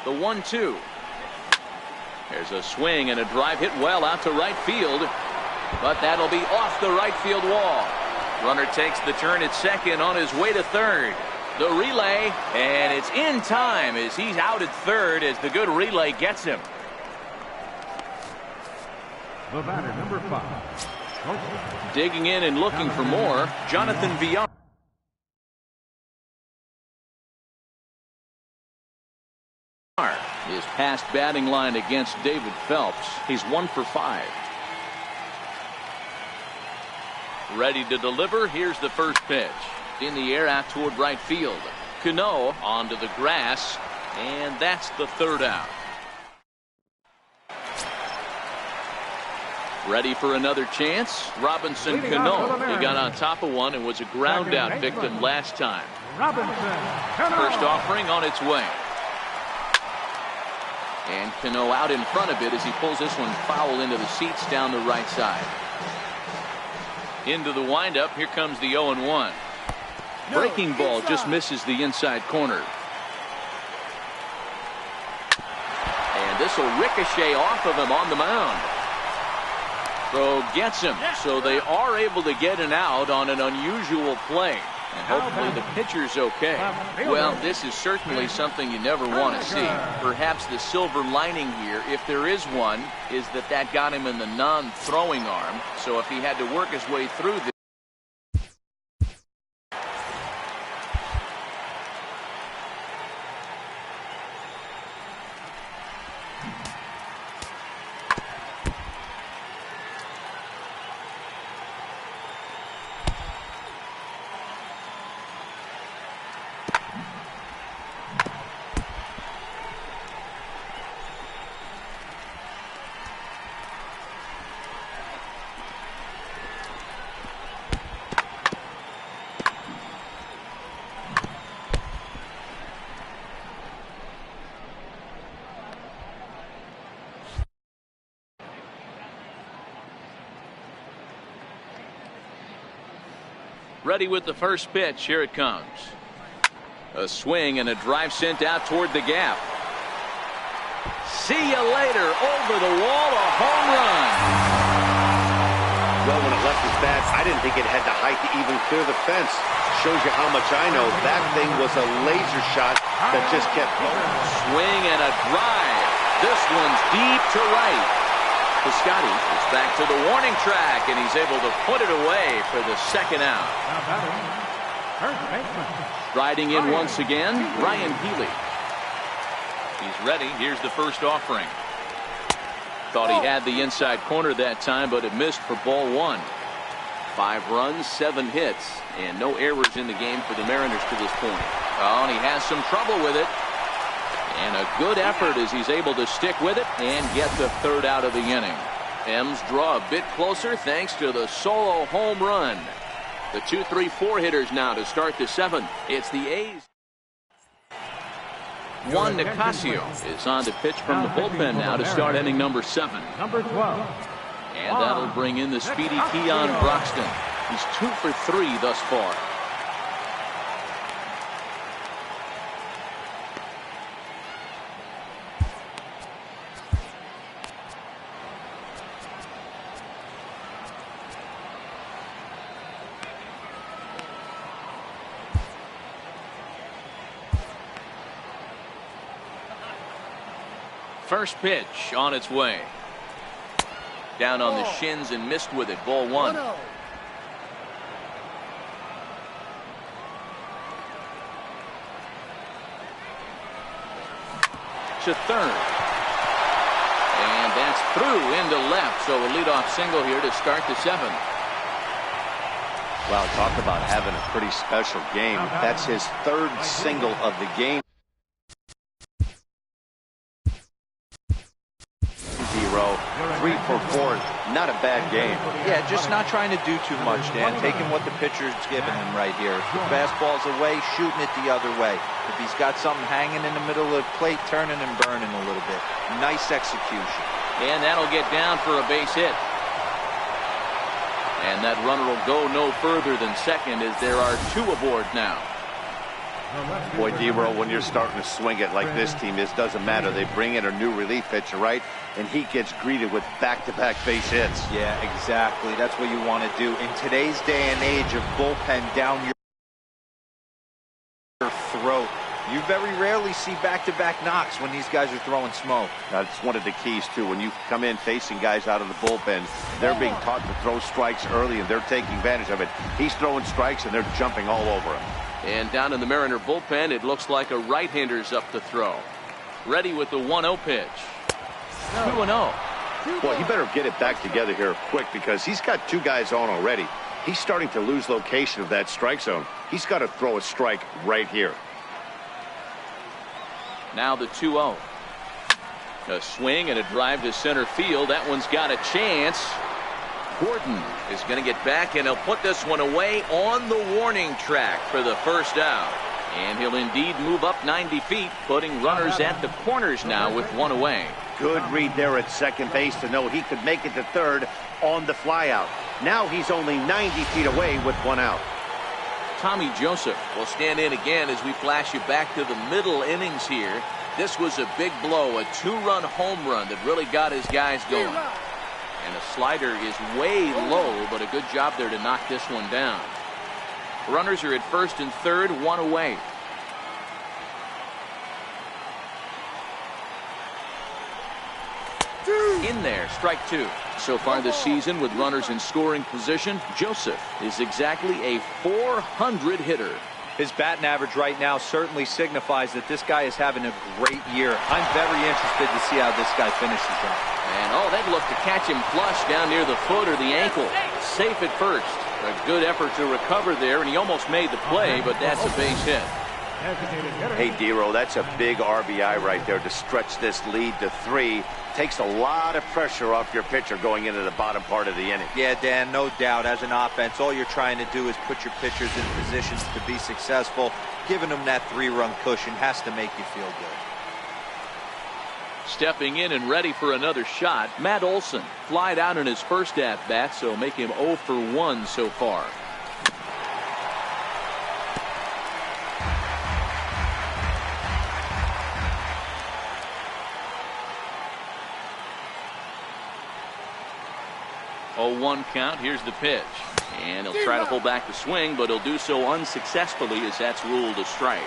The 1-2. There's a swing and a drive hit well out to right field, but that'll be off the right field wall. Runner takes the turn at second on his way to third. The relay, and it's in time as he's out at third as the good relay gets him. The batter, number 5. Digging in and looking for more, Jonathan Villar. His past batting line against David Phelps. He's 1 for 5. Ready to deliver. Here's the first pitch. In the air out toward right field. Cano onto the grass, and that's the third out. Ready for another chance. Robinson Cano. He got on top of one and was a ground out victim last time. First offering on its way. And Cano out in front of it as he pulls this one foul into the seats down the right side. Into the windup. Here comes the 0-1. Breaking ball just misses the inside corner. And this will ricochet off of him on the mound. Throw gets him. So they are able to get an out on an unusual play. And hopefully the pitcher's okay. Well, this is certainly something you never want to see. Perhaps the silver lining here, if there is one, is that got him in the non-throwing arm. So if he had to work his way through this. Ready with the first pitch. Here it comes. A swing and a drive sent out toward the gap. See you later. Over the wall, a home run. Well, when it left his bat, I didn't think it had the height to even clear the fence. Shows you how much I know. That thing was a laser shot that just kept going. Swing and a drive. This one's deep to right. Piscotty is back to the warning track, and he's able to put it away for the second out. Riding in once again, Ryan Healy. He's ready. Here's the first offering. Thought he had the inside corner that time, but it missed for ball 1. 5 runs, 7 hits, and no errors in the game for the Mariners to this point. Oh, and he has some trouble with it. And a good effort as he's able to stick with it and get the third out of the inning. M's draw a bit closer thanks to the solo home run. The 2-3-4 hitters now to start the 7th. It's the A's. Juan Nicasio is on to pitch from the bullpen now to start inning number 7. Number 12. And that'll bring in the speedy Keon Broxton. He's 2 for 3 thus far. First pitch on its way. Down on the shins and missed with it. Ball one. 1-0. To third. And that's through into left. So a leadoff single here to start the seventh. Wow, talk about having a pretty special game. That's his third single of the game. 3 for 4, not a bad game. Yeah, just not trying to do too much, Dan. Taking what the pitcher's giving him right here. If the fastball's away, shooting it the other way. If he's got something hanging in the middle of the plate, turning and burning a little bit. Nice execution. And that'll get down for a base hit. And that runner will go no further than second as there are 2 aboard now. Boy, D-Row, when you're starting to swing it like this team is, doesn't matter. They bring in a new relief pitcher, right? And he gets greeted with back-to-back base hits. Yeah, exactly. That's what you want to do. In today's day and age of bullpen down your throat, you very rarely see back-to-back knocks when these guys are throwing smoke. That's one of the keys, too. When you come in facing guys out of the bullpen, they're being taught to throw strikes early, and they're taking advantage of it. He's throwing strikes, and they're jumping all over him. And down in the Mariner bullpen, it looks like a right-hander's up to throw. Ready with the 1-0 pitch. 2-0. Boy, he better get it back together here quick because he's got 2 guys on already. He's starting to lose location of that strike zone. He's got to throw a strike right here. Now the 2-0. A swing and a drive to center field. That one's got a chance. Gordon is going to get back, and he'll put this one away on the warning track for the first out. And he'll indeed move up 90 feet, putting runners at the corners now with 1 away. Good read there at second base to know he could make it to third on the flyout. Now he's only 90 feet away with 1 out. Tommy Joseph will stand in again as we flash you back to the middle innings here. This was a big blow, a 2-run home run that really got his guys going. And the slider is way low, but a good job there to knock this one down. Runners are at first and third, 1 away. In there, strike 2. So far this season with runners in scoring position, Joseph is exactly a .400 hitter. His batting average right now certainly signifies that this guy is having a great year. I'm very interested to see how this guy finishes up. And they'd look to catch him flush down near the foot or the ankle. Safe at first. A good effort to recover there, and he almost made the play, but that's a base hit. Hey, D-Row, that's a big RBI right there to stretch this lead to 3. Takes a lot of pressure off your pitcher going into the bottom part of the inning. Yeah, Dan, no doubt. As an offense, all you're trying to do is put your pitchers in positions to be successful. Giving them that 3-run cushion has to make you feel good. Stepping in and ready for another shot, Matt Olson. Flied out in his first at-bat, so make him 0 for 1 so far. Oh, 1 count. Here's the pitch. And he'll try to pull back the swing, but he'll do so unsuccessfully as that's ruled a strike.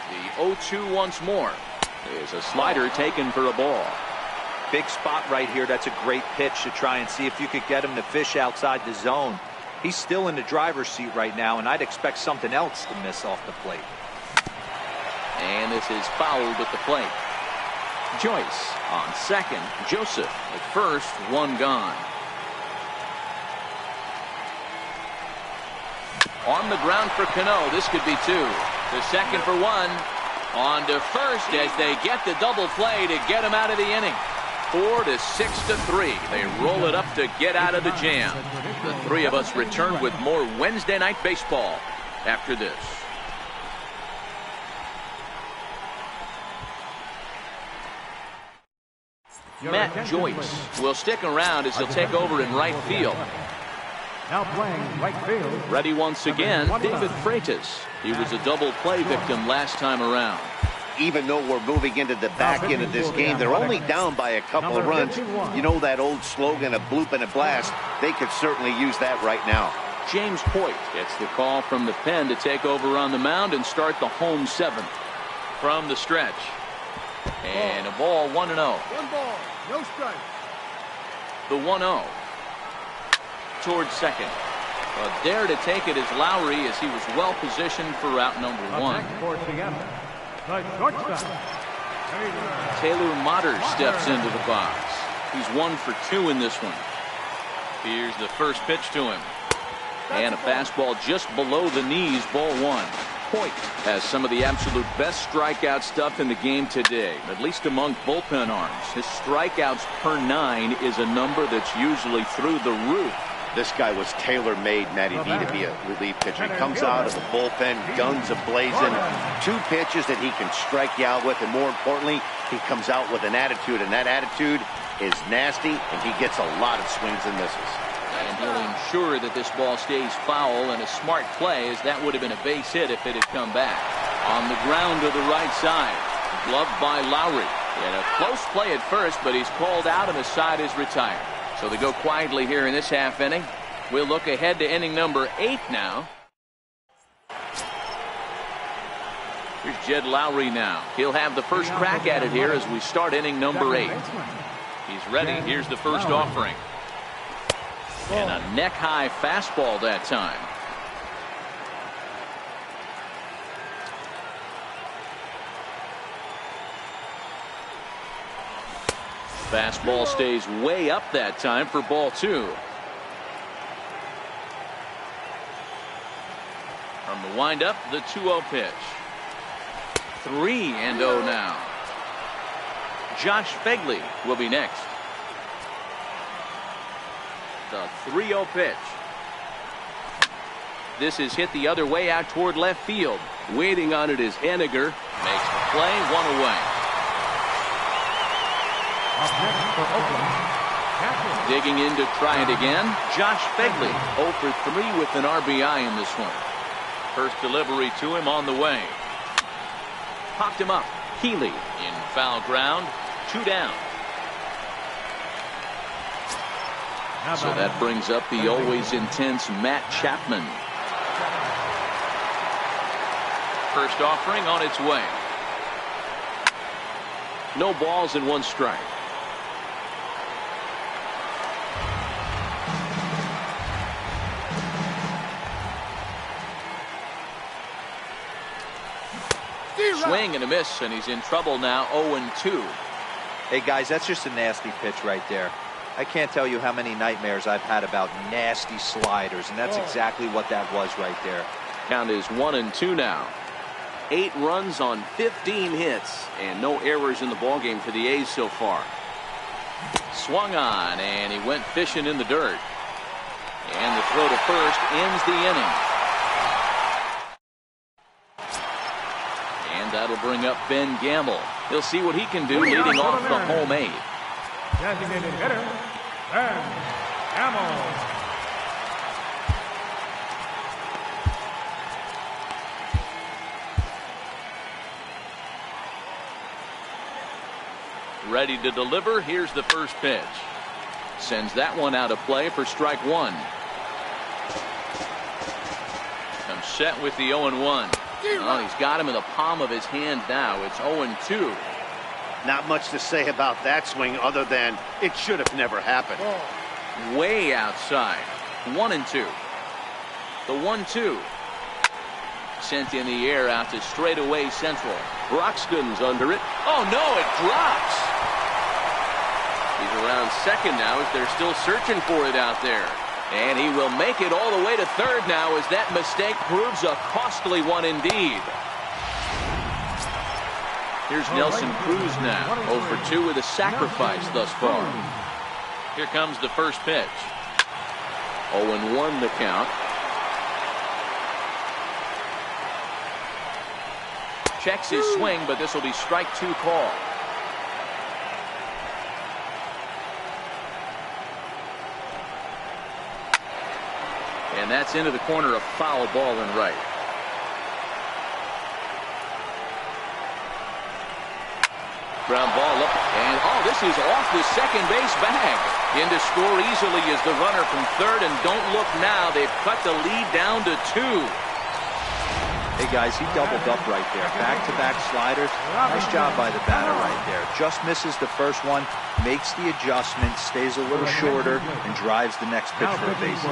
The 0-2 once more. There's a slider taken for a ball. Big spot right here. That's a great pitch to try and see if you could get him to fish outside the zone. He's still in the driver's seat right now, and I'd expect something else to miss off the plate. And this is fouled at the plate. Joyce on second. Joseph at first. 1 gone. On the ground for Cano. This could be 2. The second for 1. On to first as they get the double play to get him out of the inning. 4 to 6 to 3. They roll it up to get out of the jam. The 3 of us return with more Wednesday night baseball after this. Matt Joyce will stick around as he'll take over in right field. Now playing right field. Ready once again, David Freitas. He was a double play victim last time around. even though we're moving into the back end of this game, they're only down by a couple of runs. You know that old slogan, a bloop and a blast? They could certainly use that right now. James Hoyt gets the call from the pen to take over on the mound and start the home seventh. From the stretch. And a ball 1-0. 1 ball, no strike. The 1-0. Towards second. A dare to take it is Lowry as he was well positioned for route number 1. Taylor Motter steps into the box. He's 1 for 2 in this one. Here's the first pitch to him. And a fastball just below the knees, ball 1. Hoyt has some of the absolute best strikeout stuff in the game today, at least among bullpen arms. His strikeouts per 9 is a number that's usually through the roof. This guy was tailor-made, Matty B, to be a relief pitcher. He comes out of the bullpen, guns a-blazing, 2 pitches that he can strike you out with, and more importantly, he comes out with an attitude, and that attitude is nasty, and he gets a lot of swings and misses. And he'll ensure that this ball stays foul, and a smart play, as that would have been a base hit if it had come back. On the ground to the right side, gloved by Lowry. And a close play at first, but he's called out and the side is retired. So they go quietly here in this half inning. We'll look ahead to inning number 8 now. Here's Jed Lowry now. He'll have the first crack at it here as we start inning number 8. He's ready. Here's the first offering. And a neck-high fastball that time. Fastball stays way up that time for ball 2. From the windup, the 2-0 pitch. 3-0 now. Josh Fegley will be next. The 3-0 pitch. This is hit the other way out toward left field. Waiting on it is Henniger. Makes the play, 1 away. Digging in to try it again. Josh Fegley 0 for 3 with an RBI in this one. First delivery to him on the way. Popped him up. Healy in foul ground. 2 down. So that brings up the always intense Matt Chapman. First offering on its way. No balls and 1 strike. Swing and a miss, and he's in trouble now. 0-2. Hey guys, that's just a nasty pitch right there. I can't tell you how many nightmares I've had about nasty sliders, and that's exactly what that was right there. Count is 1-2 now. 8 runs on 15 hits, and no errors in the ballgame for the A's so far. Swung on, and he went fishing in the dirt. And the throw to first ends the inning. And that'll bring up Ben Gamble. He'll see what he can do leading off the home 8. Designated hitter, Ben Gamble. Ready to deliver. Here's the first pitch. Sends that one out of play for strike 1. Comes set with the 0-1. Oh, he's got him in the palm of his hand now. It's 0-2. Not much to say about that swing other than it should have never happened. Way outside. 1-2. The 1-2. Sent in the air out to straightaway central. Broxton's under it. Oh no, it drops. He's around second now as they're still searching for it out there. And he will make it all the way to third now as that mistake proves a costly one indeed. Here's Nelson Cruz now. 0 for 2 with a sacrifice thus far. Here comes the first pitch. 0-1 the count. Checks his swing, but this will be strike 2 call. And that's into the corner, a foul ball and right. Ground ball up, and this is off the second base bag. In to score easily is the runner from third, and don't look now, they've cut the lead down to 2. Hey guys, he doubled up right there. Back-to-back sliders. Nice job by the batter right there. Just misses the first one, makes the adjustment, stays a little shorter, and drives the next pitch for a base hit.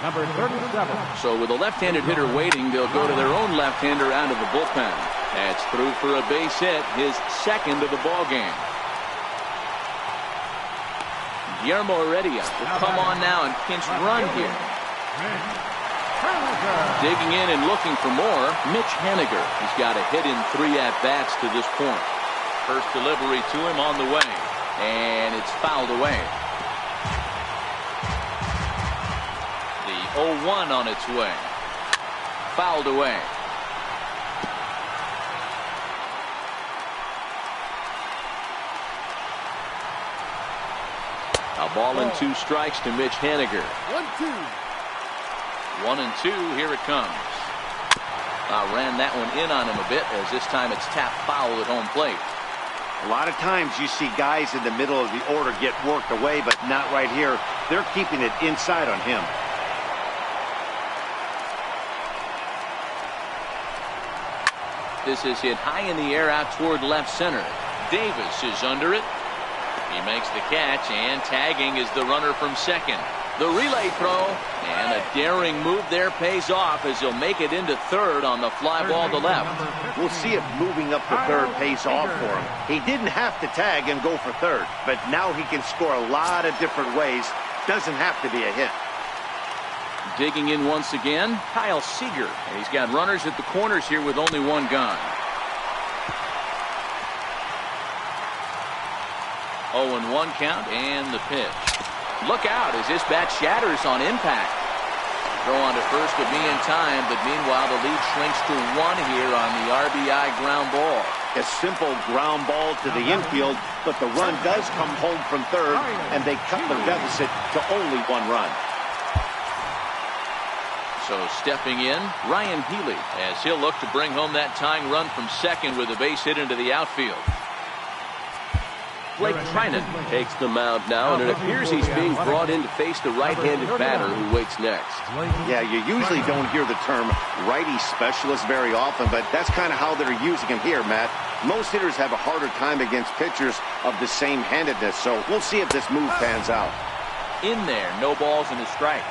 Number 37. So with a left-handed hitter waiting, they'll go to their own left-hander out of the bullpen. That's through for a base hit, his second of the ball game. Guillermo Heredia will come on now and pinch run here. Digging in and looking for more, Mitch Haniger. He's got a hit in 3 at-bats to this point. First delivery to him on the way, and it's fouled away. The 0-1 on its way. Fouled away. A ball and 2 strikes to Mitch Haniger. 1-2. 1-2, here it comes. Ran that one in on him a bit, as this time it's tapped foul at home plate. A lot of times you see guys in the middle of the order get worked away, but not right here. They're keeping it inside on him. This is hit high in the air out toward left center. Davis is under it. He makes the catch, and tagging is the runner from second. The relay throw, and a daring move there pays off as he'll make it into third on the fly ball to left. We'll see if moving up to third pays off for him. He didn't have to tag and go for third, but now he can score a lot of different ways. Doesn't have to be a hit. Digging in once again, Kyle Seager. And he's got runners at the corners here with only 1 gone. 0-1 count, and the pitch. Look out as this bat shatters on impact. Throw on to first would be in time, but meanwhile the lead shrinks to 1 here on the RBI ground ball. A simple ground ball to the infield, but the run does come home from third, and they cut their deficit to only 1 run. So stepping in, Ryan Healy, as he'll look to bring home that tying run from second with a base hit into the outfield. Blake Trinan takes the mound now, and it appears he's being brought in to face the right-handed batter who waits next. Yeah, you usually don't hear the term righty specialist very often, but that's kind of how they're using him here, Matt. Most hitters have a harder time against pitchers of the same handedness, so we'll see if this move pans out. In there, no balls and a strike.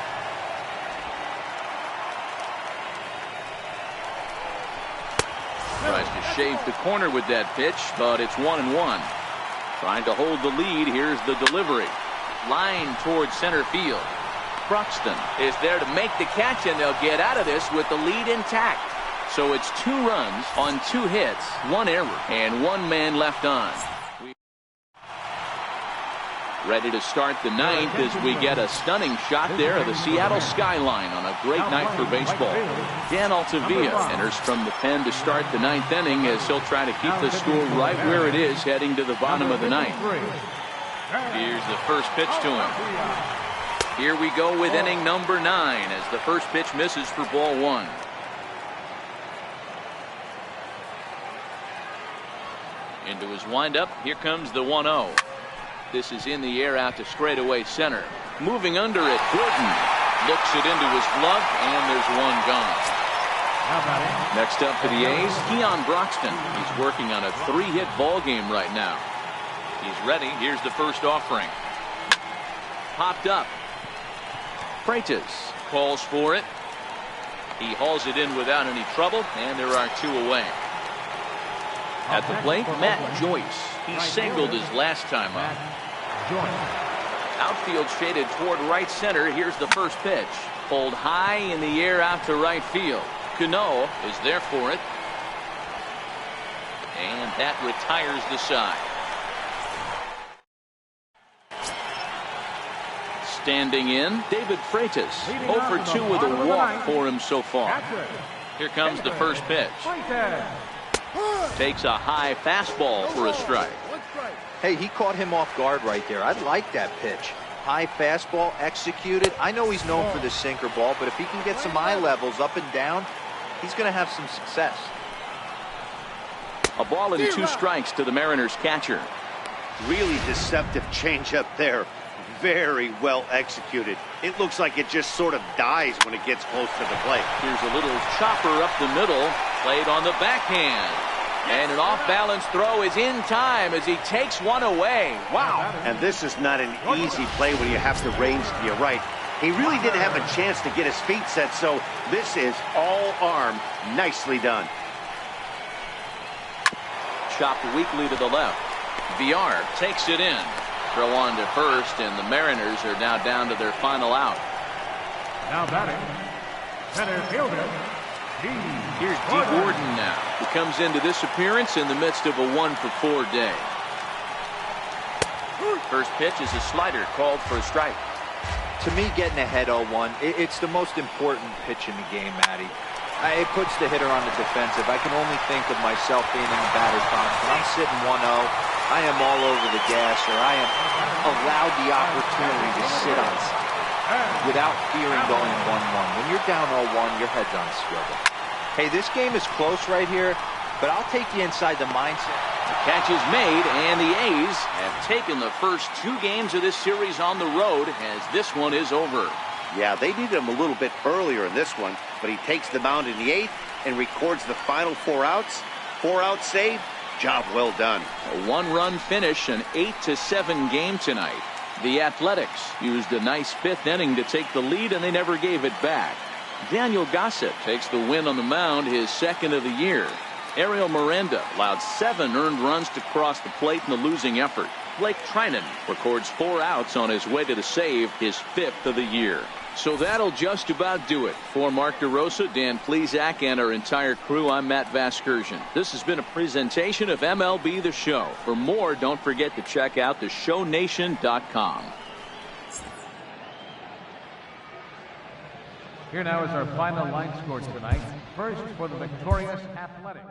Tries to shave the corner with that pitch, but it's 1-1. Trying to hold the lead. Here's the delivery. Line towards center field. Bruxton is there to make the catch, and they'll get out of this with the lead intact. So it's 2 runs on 2 hits, 1 error, and 1 man left on. Ready to start the 9th as we get a stunning shot there of the Seattle skyline on a great night for baseball. Dan Altavilla enters from the pen to start the 9th inning as he'll try to keep the score right where it is heading to the bottom of the 9th. Here's the first pitch to him. Here we go with inning number 9 as the first pitch misses for ball 1. Into his windup. Here comes the 1-0. This is in the air out to straightaway center. Moving under it, Gordon looks it into his glove, and there's 1 gone. Next up for the A's, Keon Broxton. He's working on a 3-hit ball game right now. He's ready. Here's the first offering. Popped up. Freitas calls for it. He hauls it in without any trouble, and there are 2 away. At the plate, Matt Joyce. He singled his last time up. Outfield shaded toward right center. Here's the first pitch. Pulled high in the air out to right field. Cano is there for it. And that retires the side. Standing in, David Freitas. 0 for 2 with a walk for him so far. Here comes the first pitch. Takes a high fastball for a strike. Hey, he caught him off guard right there. I like that pitch. High fastball executed. I know he's known for the sinker ball, but if he can get some eye levels up and down, he's going to have some success. A ball and 2 strikes to the Mariners catcher. Really deceptive changeup there. Very well executed. It looks like it just sort of dies when it gets close to the plate. Here's a little chopper up the middle. Played on the backhand. And an off-balance throw is in time as he takes one away. Wow. And this is not an easy play when you have to range to your right. He really didn't have a chance to get his feet set, so this is all arm. Nicely done. Chopped weakly to the left. VR takes it in. Throw on to first, and the Mariners are now down to their final out. Now batting, center fielder, D. Here's D. Gordon now, who comes into this appearance in the midst of a 1-for-4 day. First pitch is a slider called for a strike. To me, getting ahead 0-1, it's the most important pitch in the game, Matty. It puts the hitter on the defensive. I can only think of myself being in the batter's box. When I'm sitting 1-0, I am all over the gas, or I am allowed the opportunity to sit on side without fearing going 1-1. When you're down 0-1, your head's on a swivel. Hey, this game is close right here, but I'll take you inside the mindset. The catch is made, and the A's have taken the first 2 games of this series on the road as this one is over. Yeah, they needed him a little bit earlier in this one, but he takes the mound in the 8th and records the final 4 outs. 4-out save. Job well done. A 1-run finish, an 8-7 game tonight. The Athletics used a nice 5th inning to take the lead, and they never gave it back. Daniel Gossett takes the win on the mound, his 2nd of the year. Ariel Miranda allowed 7 earned runs to cross the plate in the losing effort. Blake Trinan records 4 outs on his way to the save, his 5th of the year. So that'll just about do it. For Mark DeRosa, Dan Plesac, and our entire crew, I'm Matt Vasgersian. This has been a presentation of MLB The Show. For more, don't forget to check out theshownation.com. Here now is our final line score tonight. First for the victorious Athletics.